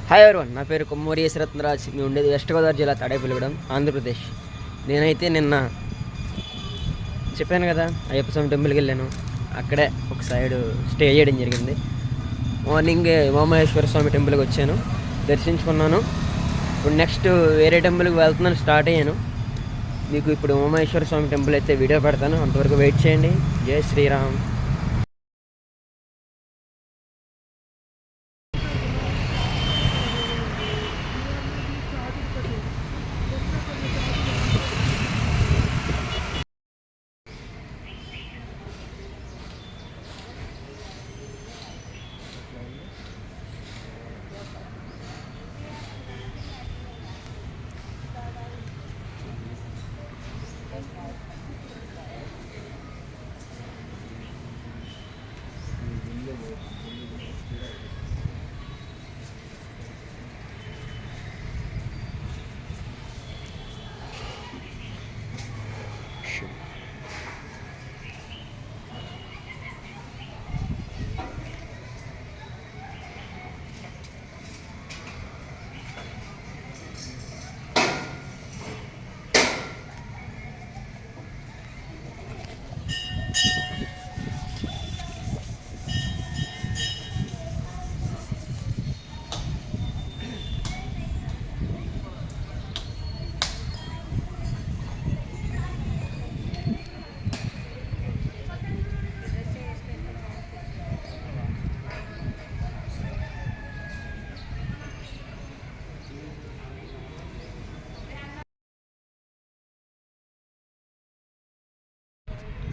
Hi everyone, నా పేరు Kommuri yes రత్నరాజ్. మేము ఉండేది వెస్ట్ గోదావరి జిల్లా తాడేపల్లిగూడెం, ఆంధ్రప్రదేశ్. నేనైతే నిన్న చెప్పాను కదా, అయ్యప్ప స్వామి టెంపుల్కి వెళ్ళాను. అక్కడే ఒక సైడ్ స్టే చేయడం జరిగింది. మార్నింగ్ ఉమామహేశ్వర స్వామి టెంపుల్కి వచ్చాను, దర్శించుకున్నాను. ఇప్పుడు నెక్స్ట్ వేరే టెంపుల్కి వెళ్తున్నాను, స్టార్ట్ అయ్యాను. మీకు ఇప్పుడు ఉమామహేశ్వర స్వామి టెంపుల్ అయితే వీడియో పెడతాను, అంతవరకు వెయిట్ చేయండి. జై శ్రీరామ్.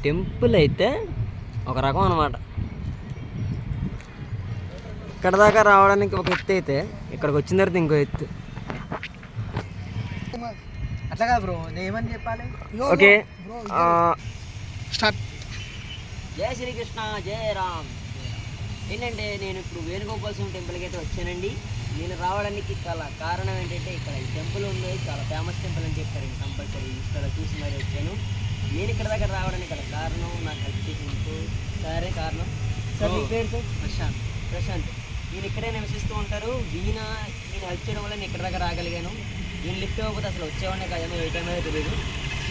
టెంపుల్ అయితే ఒక రకం అన్నమాట. ఇక్కడ దాకా రావడానికి ఒక ఎత్తు అయితే, ఇక్కడికి వచ్చిన తర్వాత ఇంకో ఎత్తు. అట్లాగా బ్రో, నేనేమని చెప్పాలి? Okay, start. జై శ్రీకృష్ణ, జై రామ్. ఏంటంటే నేను ఇప్పుడు వేణుగోపాల స్వామి టెంపుల్కి అయితే వచ్చానండి. నేను రావడానికి చాలా కారణం ఏంటంటే, ఇక్కడ ఈ టెంపుల్ ఉంది, చాలా ఫేమస్ టెంపుల్ అని చెప్పారు. కంపల్సరీ ఇక్కడ చూసి మరి వచ్చాను. నేను ఇక్కడ దగ్గర రావడానికి గల కారణం నాకు హెల్ప్ చేసినందుకు సరే కారణం. సార్ మీ పేరు? సార్ ప్రశాంత్. ప్రశాంత్, నేను ఇక్కడే నివసిస్తూ ఉంటారు. ఈయన హెల్ప్ చేయడం వల్ల నేను ఇక్కడ దగ్గర రాగలిగాను. నేను లిఫ్ట్ ఇవ్వకపోతే అసలు వచ్చేవాడినే కాదేమో, ఏ టైం అయితే తెలియదు.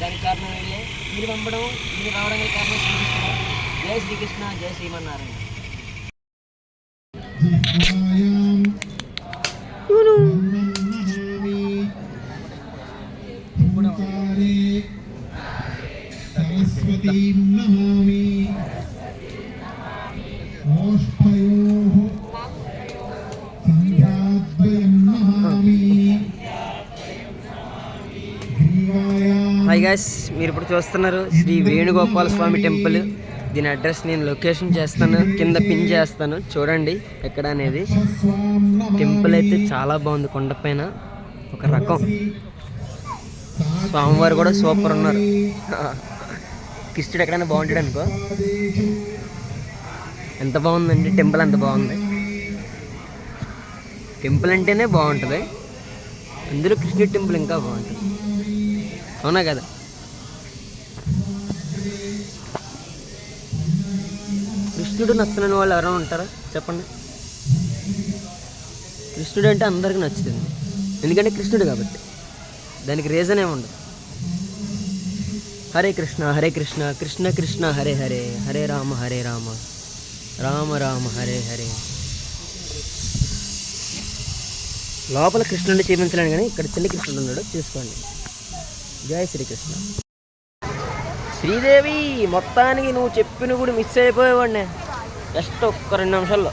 దానికి కారణం ఏంటంటే మీరు పంపడం, మీరు రావడానికి కారణం శ్రీకృష్ణ. జై శ్రీకృష్ణ, జై శ్రీమన్నారాయణ. హాయ్ గాయ్స్, మీరు ఇప్పుడు చూస్తున్నారు శ్రీ వేణుగోపాల స్వామి టెంపుల్. దీని అడ్రస్ నేను లొకేషన్ చేస్తాను, కింద పిన్ చేస్తాను, చూడండి ఎక్కడ అనేది. టెంపుల్ అయితే చాలా బాగుంది, కొండపైన ఒక రకం. స్వామివారు కూడా సూపర్ ఉన్నారు. కృష్ణుడు ఎక్కడైనా బాగుంటాడు అనుకో. ఎంత బాగుందండి టెంపుల్, అంత బాగుంది. టెంపుల్ అంటేనే బాగుంటుంది, అందులో కృష్ణుడి టెంపుల్ ఇంకా బాగుంటుంది. అవునా కదా? కృష్ణుడు నచ్చని వాళ్ళు ఎవరైనా ఉంటారా చెప్పండి? కృష్ణుడు అంటే అందరికీ నచ్చుతుంది, ఎందుకంటే కృష్ణుడు కాబట్టి. దానికి రీజన్ ఏముండదు. హరే కృష్ణ హరే కృష్ణ, కృష్ణ కృష్ణ హరే హరే, హరే రామ రామ రామ హరే హరే. లోపల కృష్ణుడిని చూపించలేను, కానీ ఇక్కడ చిన్న కృష్ణుడు ఉన్నాడు, చూసుకోండి. జై శ్రీకృష్ణ. శ్రీదేవి, మొత్తానికి నువ్వు చెప్పిన కూడా మిస్ అయిపోయేవాడిని జస్ట్ ఒక్క 2 నిమిషాల్లో.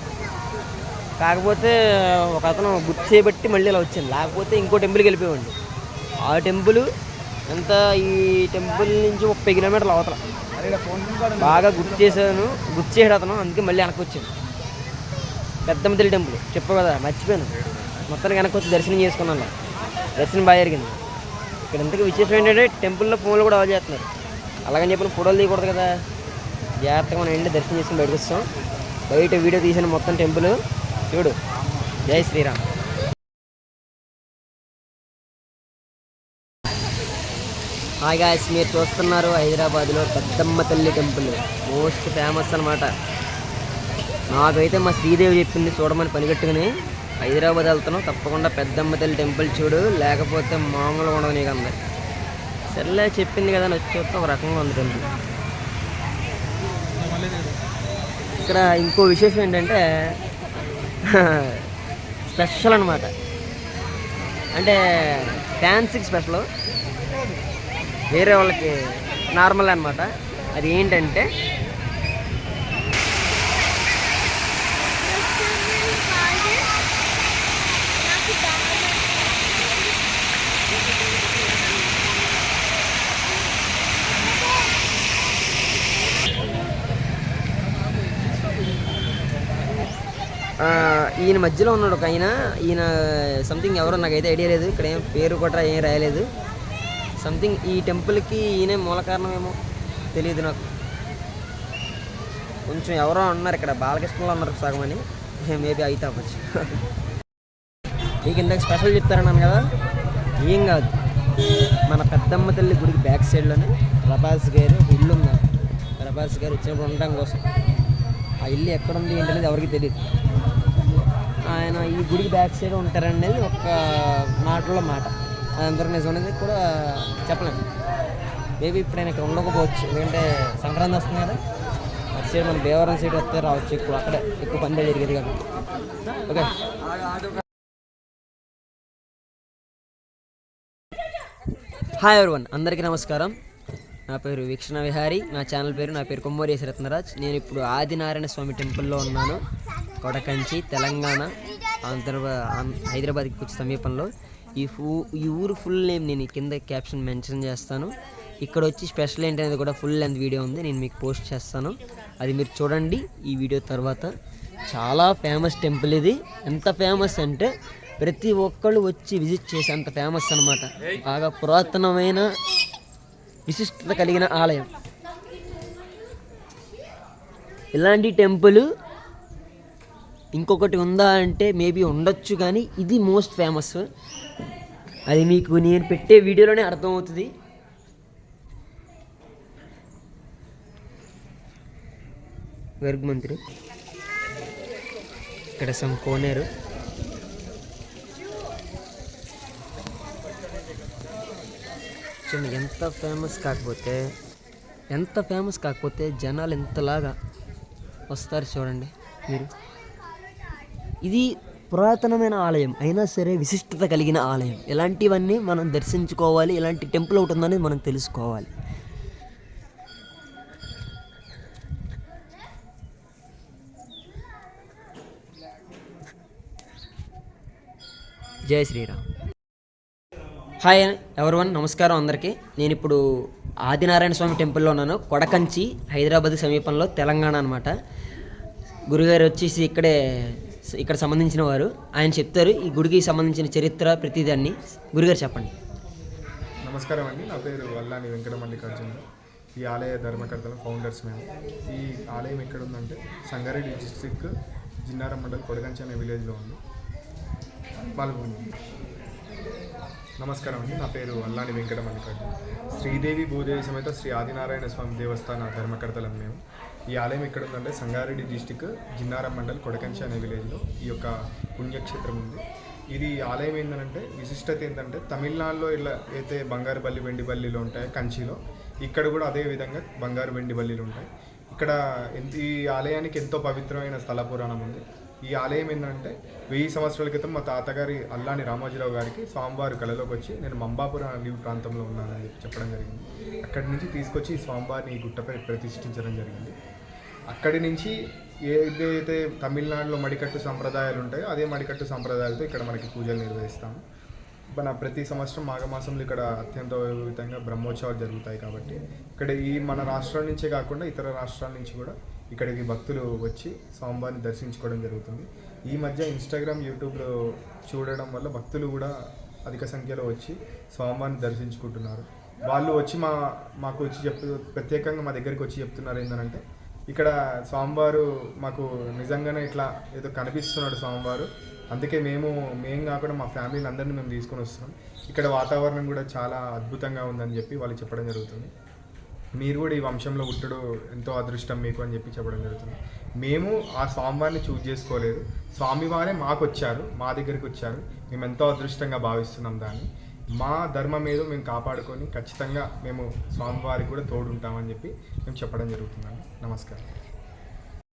కాకపోతే ఒక అతను గుర్తు చేయబట్టి మళ్ళీ ఇలా వచ్చాను, లేకపోతే ఇంకో టెంపుల్కి వెళ్ళిపోయేవాడిని. ఆ టెంపుల్ ఎంత, ఈ టెంపుల్ నుంచి 30 కిలోమీటర్లు అవతల. బాగా గుర్తు చేసాడు అతను, అందుకే మళ్ళీ వెనక్కి వచ్చాను. పెద్దమ్మ తల్లి టెంపుల్ చెప్పు కదా, మర్చిపోయాను. మొత్తానికి వెనక్కి వచ్చి దర్శనం చేసుకున్నాను. దర్శనం బాగా జరిగింది. ఇక్కడ ఇంతకీ విశేషం ఏంటంటే, టెంపుల్లో ఫోన్లు కూడా ఆన్ చేస్తున్నారు. అలాగని చెప్పిన ఫోటోలు తీయకూడదు కదా, జాగ్రత్తగా మనం ఏంటి దర్శనం చేసుకుని బయటకు వస్తాం. బయట వీడియో తీసిన మొత్తం టెంపుల్ చూడు. జై శ్రీరామ్. హాయ్ గాయ్స్, మీరు చూస్తున్నారు హైదరాబాద్లో పెద్దమ్మ తల్లి టెంపుల్, మోస్ట్ ఫేమస్ అనమాట. నాకైతే మా శ్రీదేవి చెప్పింది చూడమని పనిగట్టుకుని హైదరాబాద్ వెళ్తున్నావు తప్పకుండా పెద్దమ్మ తల్లి టెంపుల్ చూడు, లేకపోతే మామూలుగా ఉండదు నీకు అంది. సర్లే చెప్పింది కదా అని వచ్చి చూస్తే ఒక రకంగా ఉంది టెంపుల్. ఇక్కడ ఇంకో విశేషం ఏంటంటే స్పెషల్ అనమాట, అంటే ఫ్యాన్సీకి స్పెషల్, వేరే వాళ్ళకి నార్మల్ అనమాట. అది ఏంటంటే ఈయన మధ్యలో ఉన్నాడు ఒక ఈయన సంథింగ్ ఎవరో నాకైతే ఐడియా లేదు, ఇక్కడ ఏం పేరు కూడా ఏం రాయలేదు. సంథింగ్ ఈ టెంపుల్కి ఈయనే మూల కారణమేమో తెలియదు నాకు. కొంచెం ఎవరో ఉన్నారు ఇక్కడ, బాలకృష్ణలో ఉన్నారు సగం అని, మేబీ అయితే అవ్వచ్చు. మీకు ఇందాక స్పెషల్ చెప్తారన్నాను కదా, ఏం కాదు, మన పెద్దమ్మ తల్లి గుడికి బ్యాక్ సైడ్లోనే ప్రభాస్ గారు ఇల్లు ఉన్నారు. ప్రభాస్ గారు వచ్చినప్పుడు ఉండడం కోసం ఆ ఇల్లు ఎక్కడుంది ఏంటనేది ఎవరికి తెలియదు. ఆయన ఈ గుడికి బ్యాక్ సైడ్ ఉంటారనేది ఒక మాటలో మాట, అది అందరూ నిజం అనేది కూడా చెప్పలేము. మేబీ ఇప్పుడు ఆయన ఇక్కడ ఉండకపోవచ్చు, ఎందుకంటే సంక్రాంతి వస్తుంది కదా, అటు సైడ్ మన భీమవరం సైడ్ వస్తే రావచ్చు, ఎక్కువ అక్కడే ఎక్కువ పని జరిగేది కాబట్టి. ఓకే, హాయ్ ఎవరివన్, అందరికీ నమస్కారం. నా పేరు వీక్షణ విహారీ, నా ఛానల్ పేరు, నా పేరు కొమ్మూరి రత్నరాజ్. నేను ఇప్పుడు ఆదినారాయణ స్వామి టెంపుల్లో ఉన్నాను, కొడకంచి, తెలంగాణ, హైదరాబాద్కి వచ్చే సమీపంలో. ఈ ఊరు ఫుల్ నేమ్ నేను కింద క్యాప్షన్ మెన్షన్ చేస్తాను. ఇక్కడ వచ్చి స్పెషల్ ఏంటనేది కూడా ఫుల్ లెంత్ వీడియో ఉంది, నేను మీకు పోస్ట్ చేస్తాను, అది మీరు చూడండి ఈ వీడియో తర్వాత. చాలా ఫేమస్ టెంపుల్ ఇది. ఎంత ఫేమస్ అంటే ప్రతి ఒక్కళ్ళు వచ్చి విజిట్ చేసే అంత ఫేమస్ అనమాట. బాగా పురాతనమైన విశిష్టత కలిగిన ఆలయం. ఇలాంటి టెంపుల్ ఇంకొకటి ఉందా అంటే మేబీ ఉండొచ్చు, కానీ ఇది మోస్ట్ ఫేమస్. అది మీకు నేను పెట్టే వీడియోలోనే అర్థమవుతుంది. గర్భమంత్రి ఇక్కడ కోనేరు. చూడండి ఎంత ఫేమస్ కాకపోతే జనాలు ఎంతలాగా వస్తారు చూడండి మీరు. ఇది పురాతనమైన ఆలయం అయినా సరే విశిష్టత కలిగిన ఆలయం. ఇలాంటివన్నీ మనం దర్శించుకోవాలి, ఇలాంటి టెంపుల్ ఒకటి ఉందని మనం తెలుసుకోవాలి. జై శ్రీరామ్. హాయ్ ఎవరివన్, నమస్కారం అందరికీ. నేను ఇప్పుడు ఆదినారాయణ స్వామి టెంపుల్లో ఉన్నాను, కొడకంచి, హైదరాబాద్ సమీపంలో, తెలంగాణ అనమాట. గురుగారు వచ్చేసి ఇక్కడ సంబంధించిన వారు, ఆయన చెప్తారు ఈ గుడికి సంబంధించిన చరిత్ర ప్రతిదాన్ని. గురుగారు చెప్పండి. నమస్కారం అండి, నా పేరు అల్లాని వెంకట మల్లికార్జున. ఈ ఆలయ ధర్మకర్తల ఫౌండర్స్ మేము. ఈ ఆలయం ఎక్కడ ఉందంటే సంగారెడ్డి డిస్ట్రిక్ట్ జిన్నారం మండల్ కొడకంచి అనే విలేజ్లో ఉంది. నమస్కారం అండి, నా పేరు అల్లాని వెంకట మల్లికార్జున. శ్రీదేవి భూదేవి సమేత శ్రీ ఆదినారాయణ స్వామి దేవస్థాన ధర్మకర్తలం మేము. ఈ ఆలయం ఎక్కడ ఉందంటే సంగారెడ్డి డిస్టిక్ జిన్నారం మండల్ కొడకంచి అనే విలేజ్లో ఈ యొక్క పుణ్యక్షేత్రం ఉంది. ఇది ఆలయం ఏంటంటే విశిష్టత ఏంటంటే తమిళనాడులో ఇలా అయితే బంగారు బల్లి వెండి బల్లీలు ఉంటాయి కంచిలో, ఇక్కడ కూడా అదే విధంగా బంగారు వెండి బల్లీలు ఉంటాయి. ఇక్కడ ఈ ఆలయానికి ఎంతో పవిత్రమైన స్థల పురాణం ఉంది. ఈ ఆలయం ఏంటంటే 1000 సంవత్సరాల క్రితం మా తాతగారి అల్లాని రామోజీరావు గారికి స్వామివారు కళలోకి వచ్చి నేను మంబాపురం అనే ప్రాంతంలో ఉన్నానని చెప్పడం జరిగింది. అక్కడి నుంచి తీసుకొచ్చి ఈ స్వామివారిని ఈ గుట్టపై ప్రతిష్ఠించడం జరిగింది. అక్కడి నుంచి ఏదైతే తమిళనాడులో మడికట్టు సంప్రదాయాలు ఉంటాయో అదే మడికట్టు సంప్రదాయాలతో ఇక్కడ మనకి పూజలు నిర్వహిస్తాము. మన ప్రతి సంవత్సరం మాఘమాసంలో ఇక్కడ అత్యంత వైభవంగా బ్రహ్మోత్సవాలు జరుగుతాయి. కాబట్టి ఇక్కడ మన రాష్ట్రం నుంచే కాకుండా ఇతర రాష్ట్రాల నుంచి కూడా ఇక్కడికి భక్తులు వచ్చి స్వామివారిని దర్శించుకోవడం జరుగుతుంది. ఈ మధ్య ఇన్స్టాగ్రామ్, యూట్యూబ్లో చూడడం వల్ల భక్తులు కూడా అధిక సంఖ్యలో వచ్చి స్వామివారిని దర్శించుకుంటున్నారు. వాళ్ళు వచ్చి మాకు వచ్చి ప్రత్యేకంగా మా దగ్గరికి వచ్చి చెప్తున్నారు ఏంటంటే ఇక్కడ స్వామివారు మాకు నిజంగానే ఇట్లా ఏదో కనిపిస్తున్నాడు స్వామివారు, అందుకే మేము కాకుండా మా ఫ్యామిలీని అందరినీ మేము తీసుకొని వస్తున్నాం. ఇక్కడ వాతావరణం కూడా చాలా అద్భుతంగా ఉందని చెప్పి వాళ్ళు చెప్పడం జరుగుతుంది. మీరు కూడా ఈ వంశంలో పుట్టడు ఎంతో అదృష్టం మీకు అని చెప్పి చెప్పడం జరుగుతుంది. మేము ఆ స్వామివారిని చూజ్ చేసుకోలేదు, స్వామివారే మాకు వచ్చారు, మా దగ్గరికి వచ్చారు. మేము ఎంతో అదృష్టంగా భావిస్తున్నాం దాన్ని. మా ధర్మం ఏదో మేము కాపాడుకొని ఖచ్చితంగా మేము స్వామివారికి కూడా తోడుంటామని చెప్పి మేము చెప్పడం జరుగుతుందండి. నమస్కారం.